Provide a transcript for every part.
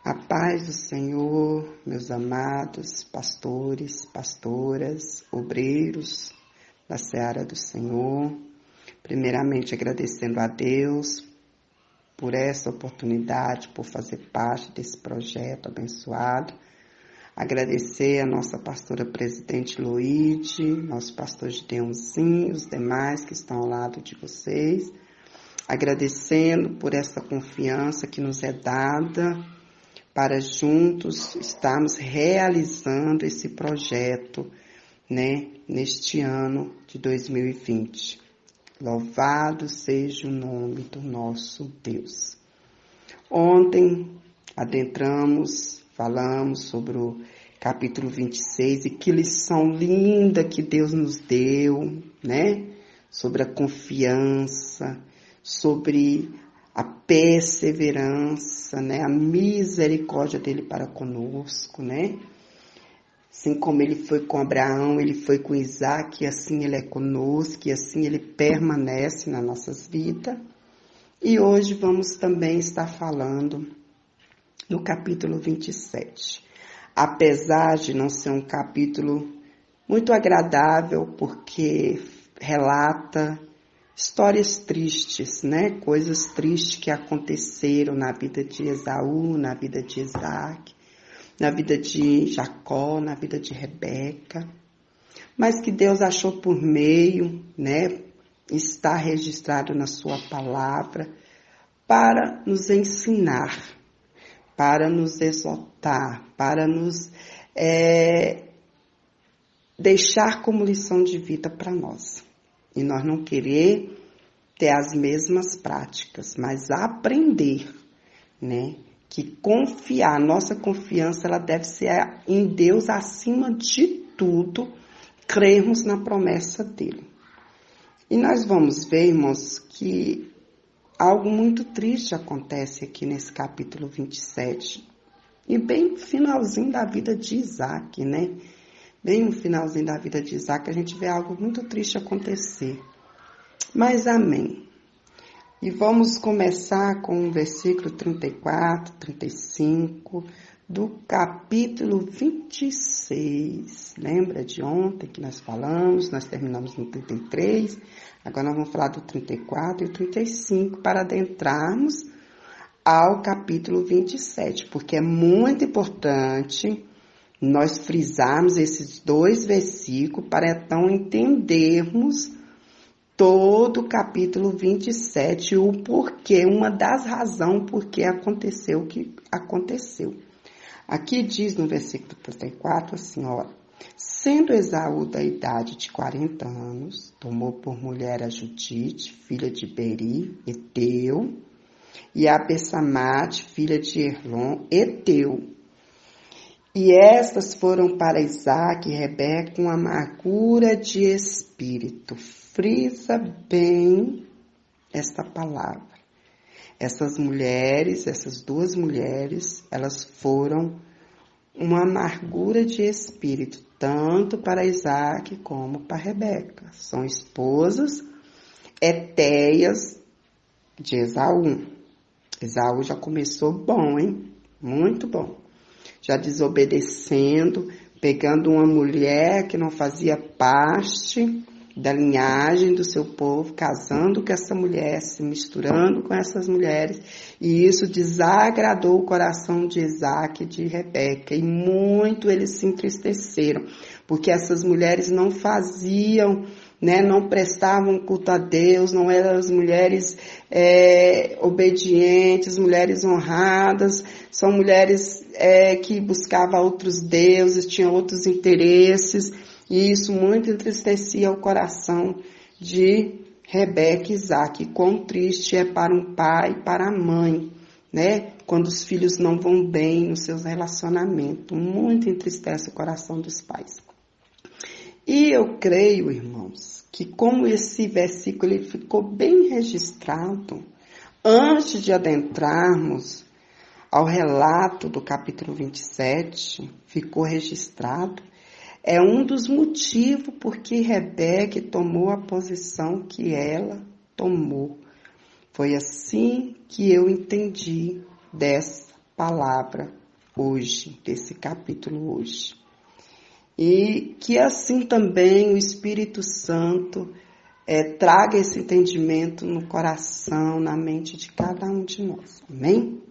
A paz do Senhor, meus amados pastores, pastoras, obreiros da Seara do Senhor. Primeiramente agradecendo a Deus por essa oportunidade, por fazer parte desse projeto abençoado. Agradecer a nossa pastora presidente Loide, nosso pastor Gideonzinho, os demais que estão ao lado de vocês. Agradecendo por essa confiança que nos é dada para juntos estarmos realizando esse projeto, neste ano de 2020. Louvado seja o nome do nosso Deus. Ontem falamos sobre o capítulo 26 e que lição linda que Deus nos deu, sobre a confiança, sobre a perseverança, a misericórdia dele para conosco, Assim como ele foi com Abraão, ele foi com Isaac, e assim ele é conosco, e assim ele permanece nas nossas vidas. E hoje vamos também estar falando do capítulo 27. Apesar de não ser um capítulo muito agradável, porque relata histórias tristes, coisas tristes que aconteceram na vida de Esaú, na vida de Isaac, na vida de Jacó, na vida de Rebeca, mas que Deus achou por meio, está registrado na sua palavra, para nos ensinar, para nos exortar, para nos deixar como lição de vida para nós. E nós não querer ter as mesmas práticas, mas aprender, que confiar, nossa confiança ela deve ser em Deus acima de tudo, crermos na promessa dele. E nós vamos ver, irmãos, que algo muito triste acontece aqui nesse capítulo 27, e bem no finalzinho da vida de Isaac, Bem no finalzinho da vida de Isaac, a gente vê algo muito triste acontecer. Mas amém. E vamos começar com o versículo 34, 35 do capítulo 26. Lembra de ontem que nós falamos? Nós terminamos no 33. Agora nós vamos falar do 34 e o 35 para adentrarmos ao capítulo 27. Porque é muito importante nós frisarmos esses dois versículos para então entendermos todo o capítulo 27 e o porquê, uma das razões por que aconteceu o que aconteceu. Aqui diz no versículo 34 assim, sendo Esaú da idade de 40 anos, tomou por mulher a Judite, filha de Beri, Eteu, e a Bessamate, filha de Erlon, Eteu. E estas foram para Isaac e Rebeca uma amargura de espírito. Frisa bem esta palavra. Essas duas mulheres, elas foram uma amargura de espírito, tanto para Isaac como para Rebeca. São esposas etéias de Esaú. Esaú já começou bom, Muito bom. Já desobedecendo, pegando uma mulher que não fazia parte da linhagem do seu povo, casando com essa mulher, se misturando com essas mulheres, e isso desagradou o coração de Isaac e de Rebeca, e muito eles se entristeceram, porque essas mulheres não faziam, não prestavam culto a Deus, não eram as mulheres obedientes, mulheres honradas, são mulheres que buscavam outros deuses, tinham outros interesses, e isso muito entristecia o coração de Rebeca e Isaac. E quão triste é para um pai e para a mãe, quando os filhos não vão bem nos seus relacionamentos. Muito entristece o coração dos pais. E eu creio, irmãos, que como esse versículo ele ficou bem registrado, antes de adentrarmos ao relato do capítulo 27, ficou registrado, é um dos motivos por que Rebeca tomou a posição que ela tomou. Foi assim que eu entendi dessa palavra hoje, desse capítulo hoje. E que assim também o Espírito Santo traga esse entendimento no coração, na mente de cada um de nós. Amém?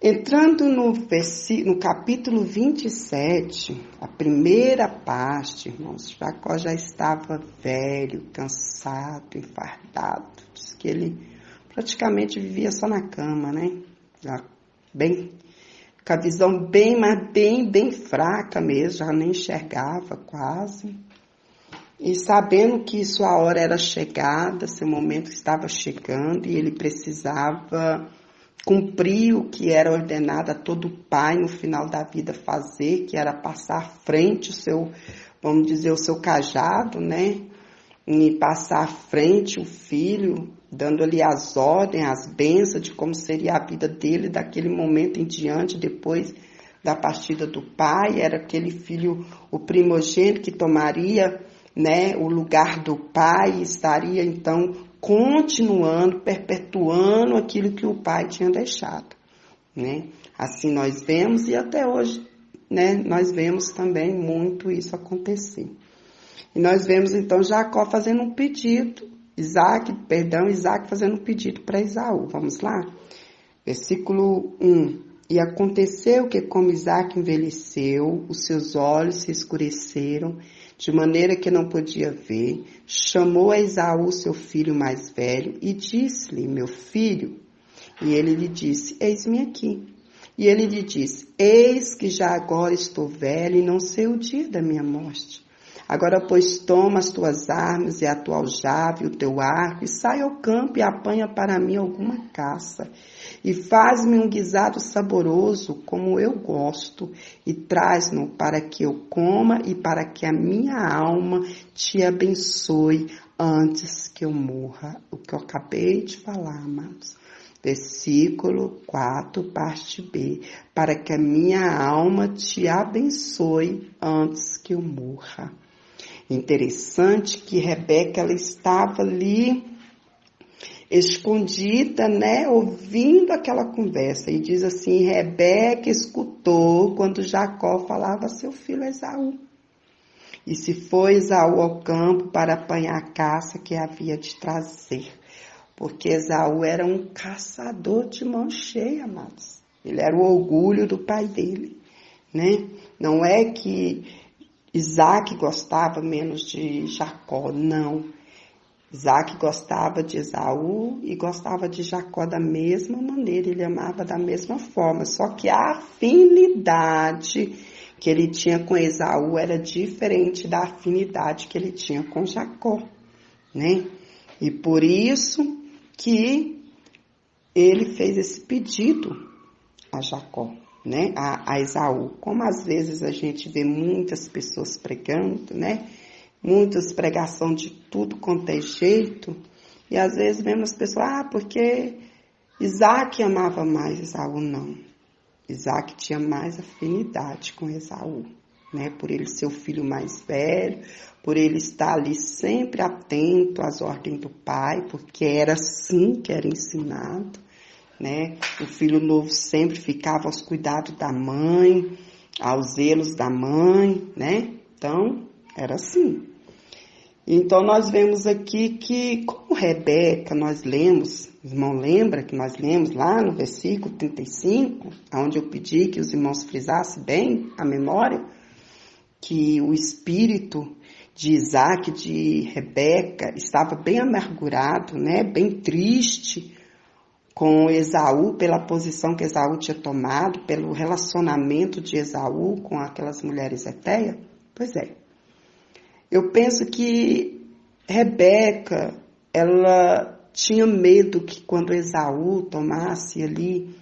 Entrando no capítulo 27, a primeira parte, irmãos, Jacó já estava velho, cansado, enfardado. Diz que ele praticamente vivia só na cama, né? Já bem, com a visão bem fraca mesmo, já nem enxergava quase. E sabendo que sua hora era chegada, seu momento estava chegando e ele precisava cumprir o que era ordenado a todo pai no final da vida fazer, que era passar à frente o seu, vamos dizer, o seu cajado, né? E passar à frente o filho, dando ali as ordens, as bênçãos de como seria a vida dele daquele momento em diante, depois da partida do pai. Era aquele filho, o primogênito, que tomaria, né, o lugar do pai e estaria então continuando, perpetuando aquilo que o pai tinha deixado, né? Assim nós vemos e até hoje, né, nós vemos também muito isso acontecer. E nós vemos então Jacó fazendo um pedido, Isaac fazendo um pedido para Esaú. Vamos lá? Versículo 1. E aconteceu que, como Isaac envelheceu, os seus olhos se escureceram, de maneira que não podia ver, chamou a Esaú, seu filho mais velho, e disse-lhe: meu filho. E ele lhe disse: eis-me aqui. E ele lhe disse: eis que já agora estou velho e não sei o dia da minha morte. Agora, pois, toma as tuas armas e a tua aljava e o teu arco, e sai ao campo e apanha para mim alguma caça. E faz-me um guisado saboroso, como eu gosto, e traz-no para que eu coma e para que a minha alma te abençoe antes que eu morra. O que eu acabei de falar, amados. Versículo 4, parte B. Para que a minha alma te abençoe antes que eu morra. Interessante que Rebeca, ela estava ali escondida, né, ouvindo aquela conversa. E diz assim: Rebeca escutou quando Jacó falava a seu filho Esaú. E se foi Esaú ao campo para apanhar a caça que havia de trazer. Porque Esaú era um caçador de mão cheia, amados. Ele era o orgulho do pai dele, né? Não é que Isaac gostava menos de Jacó, não. Isaac gostava de Esaú e gostava de Jacó da mesma maneira, ele amava da mesma forma, só que a afinidade que ele tinha com Esaú era diferente da afinidade que ele tinha com Jacó, né? E por isso que ele fez esse pedido a Jacó, né? A Esaú. Como às vezes a gente vê muitas pessoas pregando, né? Muitas pregação de tudo quanto é jeito, e às vezes vemos as pessoas, porque Isaac amava mais Esaú. Não. Isaac tinha mais afinidade com Esaú, né? Por ele ser o filho mais velho, por ele estar ali sempre atento às ordens do pai, porque era assim que era ensinado, né? O filho novo sempre ficava aos cuidados da mãe, aos zelos da mãe, né? Então, era assim. Então, nós vemos aqui que, como Rebeca, nós lemos, irmão, lembra que nós lemos lá no versículo 35, onde eu pedi que os irmãos frisassem bem a memória, que o espírito de Isaac, de Rebeca, estava bem amargurado, né, bem triste com Esaú, pela posição que Esaú tinha tomado, pelo relacionamento de Esaú com aquelas mulheres hetéias. Pois é. Eu penso que Rebeca, ela tinha medo que quando Esaú tomasse ali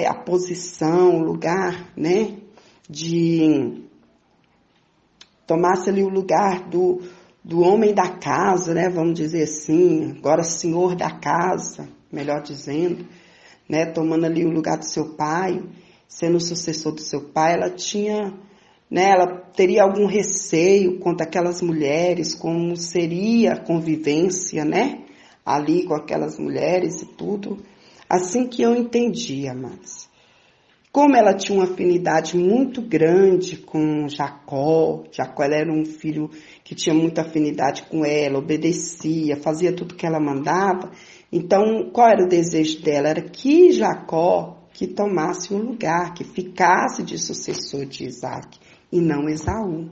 a posição, o lugar, né, tomasse ali o lugar do homem da casa, né, vamos dizer assim, agora senhor da casa, melhor dizendo, né, tomando ali o lugar do seu pai, sendo o sucessor do seu pai, ela tinha, né, ela teria algum receio contra aquelas mulheres, como seria a convivência, né, ali com aquelas mulheres e tudo. Assim que eu entendi, amados. Como ela tinha uma afinidade muito grande com Jacó, Jacó era um filho que tinha muita afinidade com ela, obedecia, fazia tudo que ela mandava. Então, qual era o desejo dela? Era que Jacó que tomasse o lugar, que ficasse de sucessor de Isaac, e não Esaú.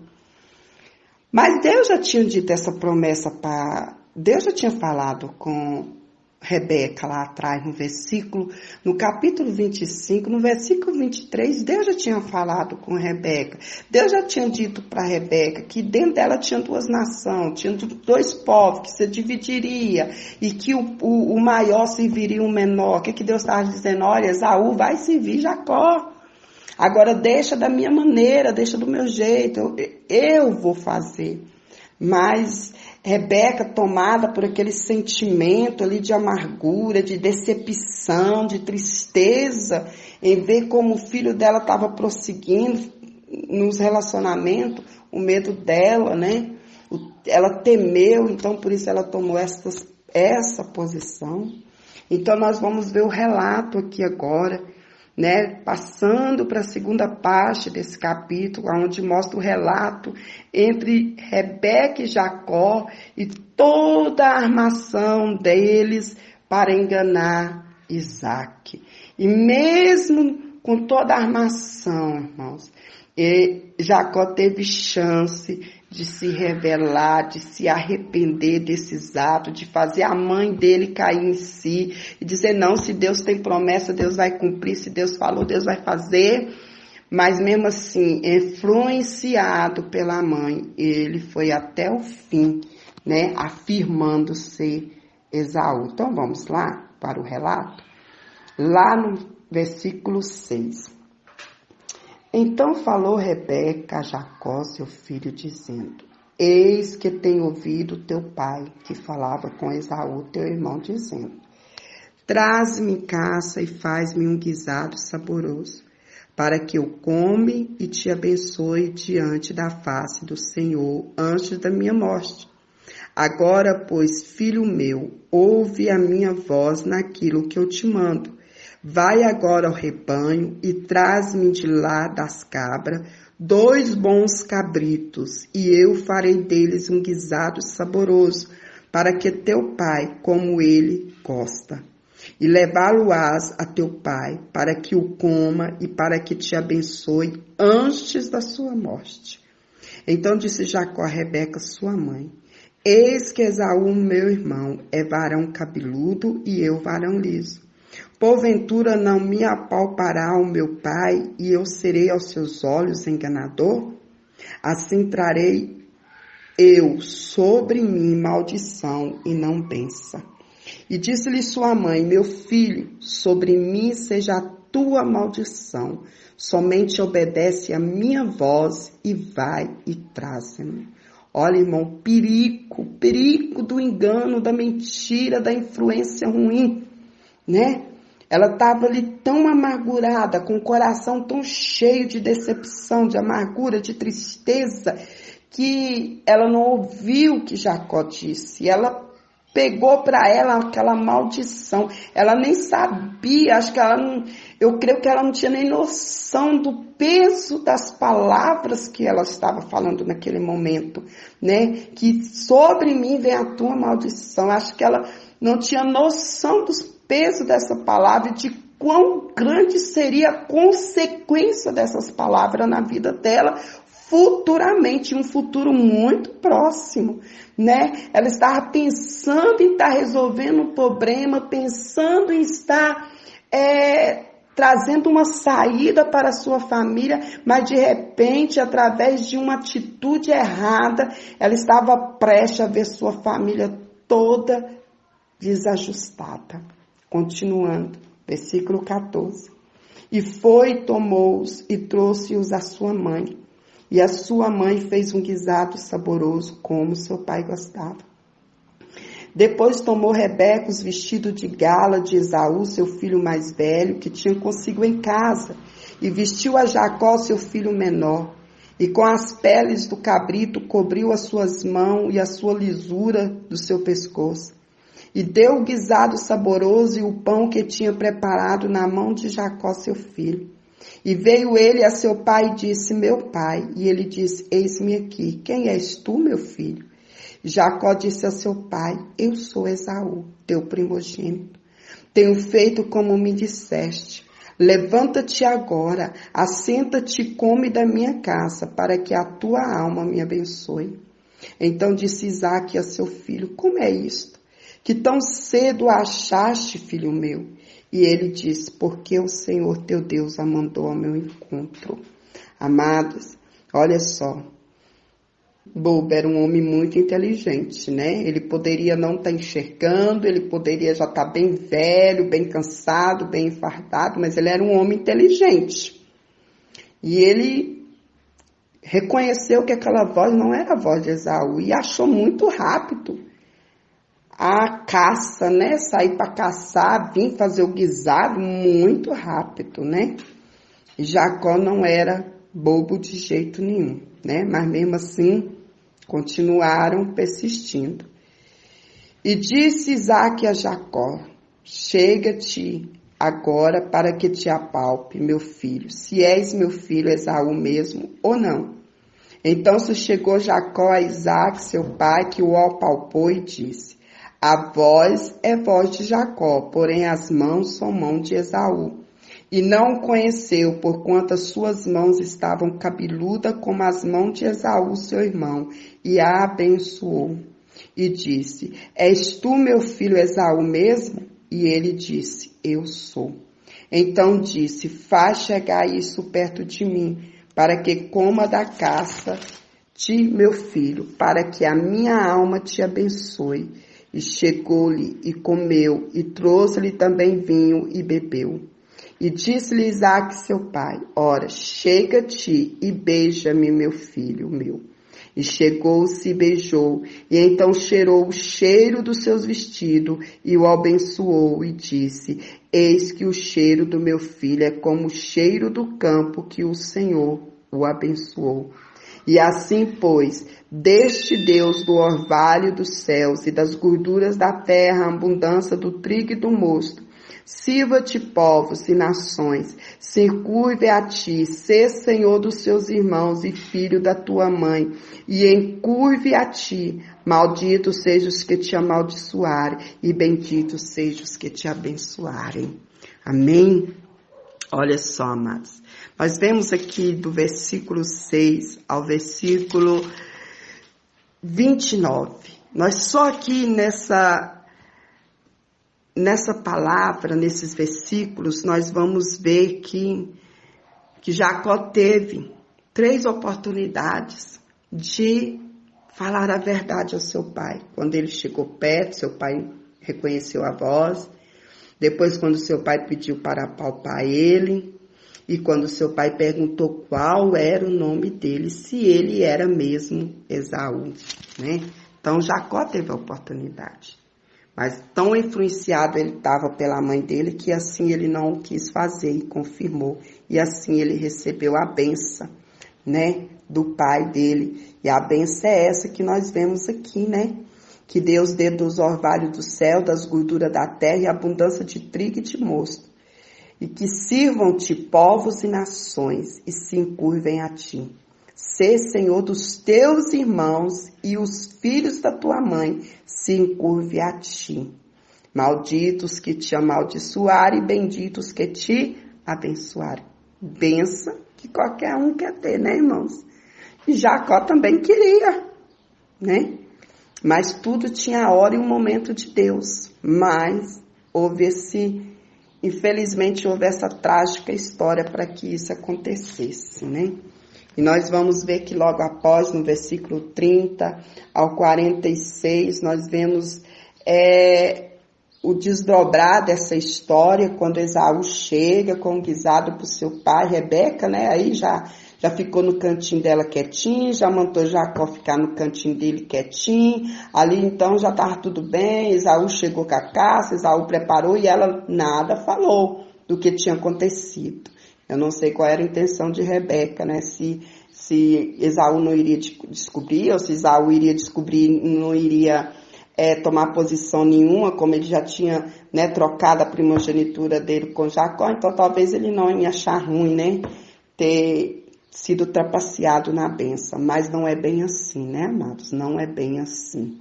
Mas Deus já tinha dito essa promessa para... Deus já tinha falado com Rebeca lá atrás, no capítulo 25, no versículo 23, Deus já tinha falado com Rebeca. Deus já tinha dito para Rebeca que dentro dela tinha duas nações, tinha dois povos, que se dividiria e que o maior serviria o menor. O que Deus estava dizendo? Olha, Esaú vai servir Jacó. Agora deixa da minha maneira, deixa do meu jeito, eu vou fazer. Mas Rebeca, tomada por aquele sentimento ali de amargura, de decepção, de tristeza, em ver como o filho dela estava prosseguindo nos relacionamentos, o medo dela, né? Ela temeu, então por isso ela tomou essa posição. Então nós vamos ver o relato aqui agora, né, passando para a segunda parte desse capítulo, onde mostra o relato entre Rebeca e Jacó e toda a armação deles para enganar Isaac. E mesmo com toda a armação, irmãos, Jacó teve chance de se revelar, de se arrepender desses atos, de fazer a mãe dele cair em si e dizer, não, se Deus tem promessa, Deus vai cumprir, se Deus falou, Deus vai fazer. Mas mesmo assim, influenciado pela mãe, ele foi até o fim, né, afirmando ser Esaú. Então vamos lá para o relato, lá no versículo 6. Então falou Rebeca a Jacó, seu filho, dizendo, eis que tenho ouvido teu pai, que falava com Esaú, teu irmão, dizendo, traze-me caça e faz-me um guisado saboroso, para que eu come e te abençoe diante da face do Senhor, antes da minha morte. Agora, pois, filho meu, ouve a minha voz naquilo que eu te mando. Vai agora ao rebanho e traz-me de lá das cabras 2 bons cabritos, e eu farei deles um guisado saboroso, para que teu pai, como ele, gosta. E levá-lo-ás a teu pai, para que o coma e para que te abençoe antes da sua morte. Então disse Jacó a Rebeca, sua mãe, eis que Esaú, meu irmão, é varão cabeludo e eu varão liso. Porventura não me apalpará o meu pai, e eu serei aos seus olhos enganador? Assim trarei eu sobre mim maldição, e não bênção. E disse-lhe sua mãe, meu filho, sobre mim seja a tua maldição, somente obedece a minha voz, e vai e traz-me. Olha, irmão, perigo do engano, da mentira, da influência ruim, né? Ela estava ali tão amargurada, com o coração tão cheio de decepção, de amargura, de tristeza, que ela não ouviu o que Jacó disse. Ela pegou para ela aquela maldição. Ela nem sabia, eu creio que ela não tinha nem noção do peso das palavras que ela estava falando naquele momento, né? Que sobre mim vem a tua maldição. Acho que ela não tinha noção dos peso dessa palavra e de quão grande seria a consequência dessas palavras na vida dela futuramente, um futuro muito próximo, né? Ela estava pensando em estar resolvendo um problema, pensando em estar trazendo uma saída para a sua família, mas de repente, através de uma atitude errada, ela estava prestes a ver sua família toda desajustada. Continuando, versículo 14. E foi, tomou-os e trouxe-os à sua mãe. E a sua mãe fez um guisado saboroso, como seu pai gostava. Depois tomou Rebeca os vestidos de gala de Esaú, seu filho mais velho, que tinha consigo em casa, e vestiu a Jacó, seu filho menor. E com as peles do cabrito cobriu as suas mãos e a sua lisura do seu pescoço. e deu o guisado saboroso e o pão que tinha preparado na mão de Jacó, seu filho. E veio ele a seu pai e disse, meu pai. E ele disse, eis-me aqui. Quem és tu, meu filho? Jacó disse a seu pai, eu sou Esaú, teu primogênito. Tenho feito como me disseste. Levanta-te agora, assenta-te e come da minha casa, para que a tua alma me abençoe. Então disse Isaque a seu filho, como é isto? Que tão cedo a achaste, filho meu? E ele disse, porque o Senhor teu Deus a mandou ao meu encontro. Amados, olha só. Bob era um homem muito inteligente, né? Ele poderia não estar enxergando, ele poderia já estar bem velho, bem cansado, bem enfardado, mas ele era um homem inteligente. E ele reconheceu que aquela voz não era a voz de Esaú e achou muito rápido a caça, né? Sair para caçar, vir fazer o guisado muito rápido, né? E Jacó não era bobo de jeito nenhum, né? Mas mesmo assim, continuaram persistindo. E disse Isaque a Jacó, chega-te agora para que te apalpe, meu filho, se és meu filho Esaú mesmo ou não. Então se chegou Jacó a Isaque, seu pai, que o apalpou e disse, a voz é voz de Jacó, porém as mãos são mãos de Esaú. E não o conheceu, porquanto as suas mãos estavam cabeludas como as mãos de Esaú, seu irmão, e a abençoou. E disse, és tu meu filho Esaú mesmo? E ele disse, eu sou. Então disse, faz chegar isso perto de mim, para que coma da caça de meu filho, para que a minha alma te abençoe. E chegou-lhe e comeu, e trouxe-lhe também vinho e bebeu. E disse-lhe Isaque, seu pai, ora, chega-te e beija-me, meu filho meu. E chegou-se e beijou, e então cheirou o cheiro dos seus vestidos, e o abençoou, e disse, eis que o cheiro do meu filho é como o cheiro do campo que o Senhor o abençoou. E assim, pois, deste Deus do orvalho dos céus e das gorduras da terra, a abundância do trigo e do mosto, sirva-te povos e nações, se curve a ti, sê senhor dos seus irmãos e filho da tua mãe, e encurve a ti, malditos sejam os que te amaldiçoarem, e benditos sejam os que te abençoarem. Amém? Olha só, amados, nós vemos aqui do versículo 6 ao versículo 29, nós só aqui nessa palavra, nesses versículos, nós vamos ver que Jacó teve 3 oportunidades de falar a verdade ao seu pai. Quando ele chegou perto, seu pai reconheceu a voz. Depois, quando seu pai pediu para apalpar ele. E quando seu pai perguntou qual era o nome dele, se ele era mesmo Esaú, né? Então, Jacó teve a oportunidade. Mas tão influenciado ele estava pela mãe dele que assim ele não o quis fazer e confirmou. E assim ele recebeu a bênção, né, do pai dele. E a bênção é essa que nós vemos aqui, né? Que Deus dê dos orvalhos do céu, das gorduras da terra e abundância de trigo e de mosto. E que sirvam-te povos e nações e se encurvem a ti. Sê senhor dos teus irmãos e os filhos da tua mãe se encurve a ti. Malditos que te amaldiçoarem e benditos que te abençoarem. Benção que qualquer um quer ter, né, irmãos? E Jacó também queria, né? Mas tudo tinha a hora e um momento de Deus. Mas infelizmente houve essa trágica história para que isso acontecesse, né? E nós vamos ver que logo após, no versículo 30 ao 46, nós vemos o desdobrar dessa história, quando Esaú chega com o guisado para o seu pai, Rebeca, né? Aí já ficou no cantinho dela quietinho, já mandou Jacó ficar no cantinho dele quietinho. Ali então já estava tudo bem, Esaú chegou com a caça, Esaú preparou e ela nada falou do que tinha acontecido. Eu não sei qual era a intenção de Rebeca, né? Se Esaú não iria descobrir, ou se Esaú iria descobrir e não iria tomar posição nenhuma, como ele já tinha, né, trocado a primogenitura dele com Jacó, então talvez ele não ia achar ruim, né, ter sido trapaceado na bênção. Mas não é bem assim, né, amados? Não é bem assim.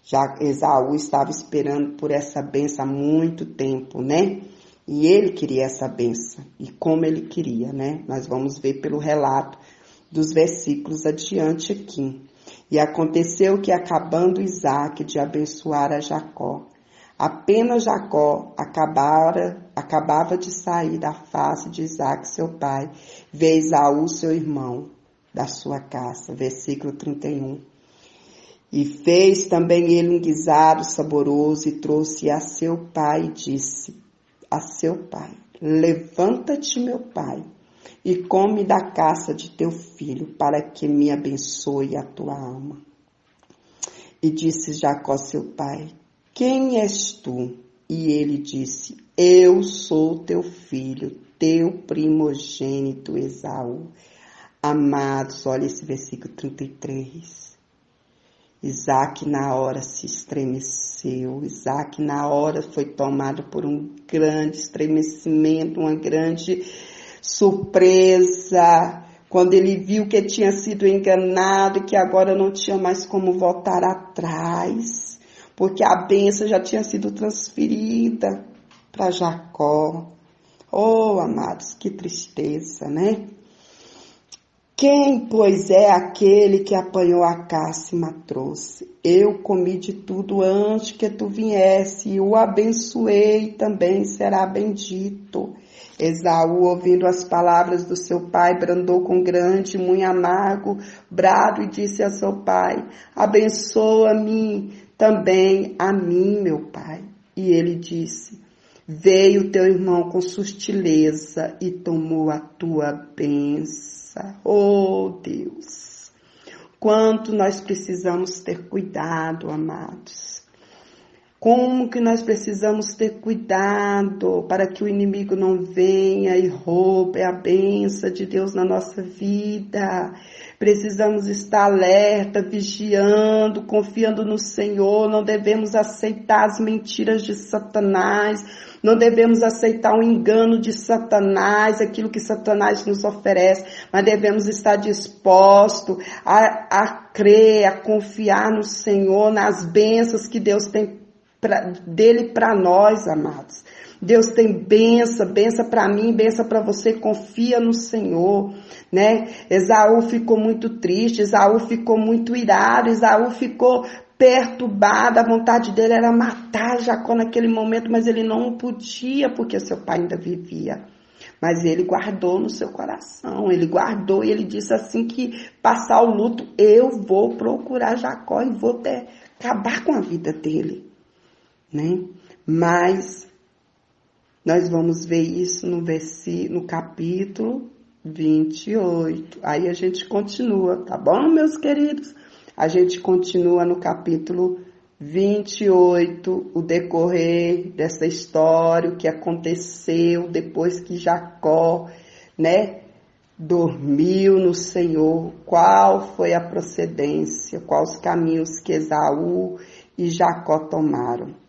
Já Esaú estava esperando por essa bênção há muito tempo, né? E ele queria essa bênção. E como ele queria, né? Nós vamos ver pelo relato dos versículos adiante aqui. E aconteceu que, acabando Isaque de abençoar a Jacó, apenas Jacó acabava de sair da face de Isaque, seu pai, vê Esaú, seu irmão, da sua casa. Versículo 31. E fez também ele um guisado saboroso e trouxe a seu pai e disse a seu pai: levanta-te, meu pai, e come da caça de teu filho, para que me abençoe a tua alma. E disse Jacó, seu pai: quem és tu? E ele disse: eu sou teu filho, teu primogênito Esaú. Amados, olha esse versículo 33. Isaque na hora se estremeceu, Isaque na hora foi tomado por um grande estremecimento, uma grande surpresa, quando ele viu que tinha sido enganado e que agora não tinha mais como voltar atrás, porque a bênção já tinha sido transferida para Jacó. Oh, amados, que tristeza, né? Quem, pois, é aquele que apanhou a caça e me trouxe? Eu comi de tudo antes que tu viesse, e o abençoei, também será bendito. Esaú, ouvindo as palavras do seu pai, brandou com grande e muito amargo brado e disse a seu pai: abençoa-me também a mim, meu pai. E ele disse: veio teu irmão com sutileza e tomou a tua bênção. Oh, Deus, quanto nós precisamos ter cuidado, amados. Como que nós precisamos ter cuidado para que o inimigo não venha e roube a bênção de Deus na nossa vida. Precisamos estar alerta, vigiando, confiando no Senhor. Não devemos aceitar as mentiras de Satanás. Não devemos aceitar o engano de Satanás, aquilo que Satanás nos oferece. Mas devemos estar dispostos a crer, a confiar no Senhor, nas bênçãos que Deus tem dele para nós, amados. Deus tem benção para mim, benção para você, confia no Senhor, né? Esaú ficou muito triste, Esaú ficou muito irado, Esaú ficou perturbado, a vontade dele era matar Jacó naquele momento, mas ele não podia, porque seu pai ainda vivia. Mas ele guardou no seu coração, ele guardou e ele disse assim que passar o luto, eu vou procurar Jacó e vou acabar com a vida dele. Né? Mas nós vamos ver isso no capítulo 28. Aí a gente continua, tá bom, meus queridos? A gente continua no capítulo 28, o decorrer dessa história, o que aconteceu depois que Jacó, né, dormiu no Senhor, qual foi a procedência, quais os caminhos que Esaú e Jacó tomaram.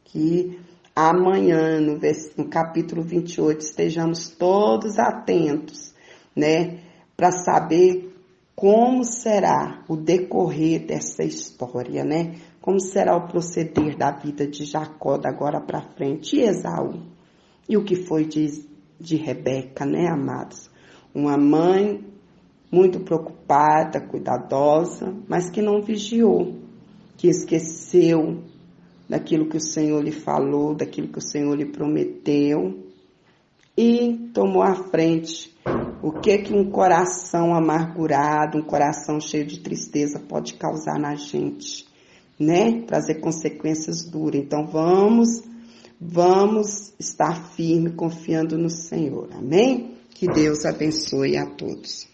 Que amanhã, no capítulo 28, estejamos todos atentos, né, para saber como será o decorrer dessa história, né, como será o proceder da vida de Jacó da agora para frente e Esaú, e o que foi de Rebeca, né, amados? Uma mãe muito preocupada, cuidadosa, mas que não vigiou, que esqueceu daquilo que o Senhor lhe falou, daquilo que o Senhor lhe prometeu, e tomou à frente. O que um coração amargurado, um coração cheio de tristeza pode causar na gente, né? Trazer consequências duras. Então vamos estar firme, confiando no Senhor. Amém? Que Deus abençoe a todos.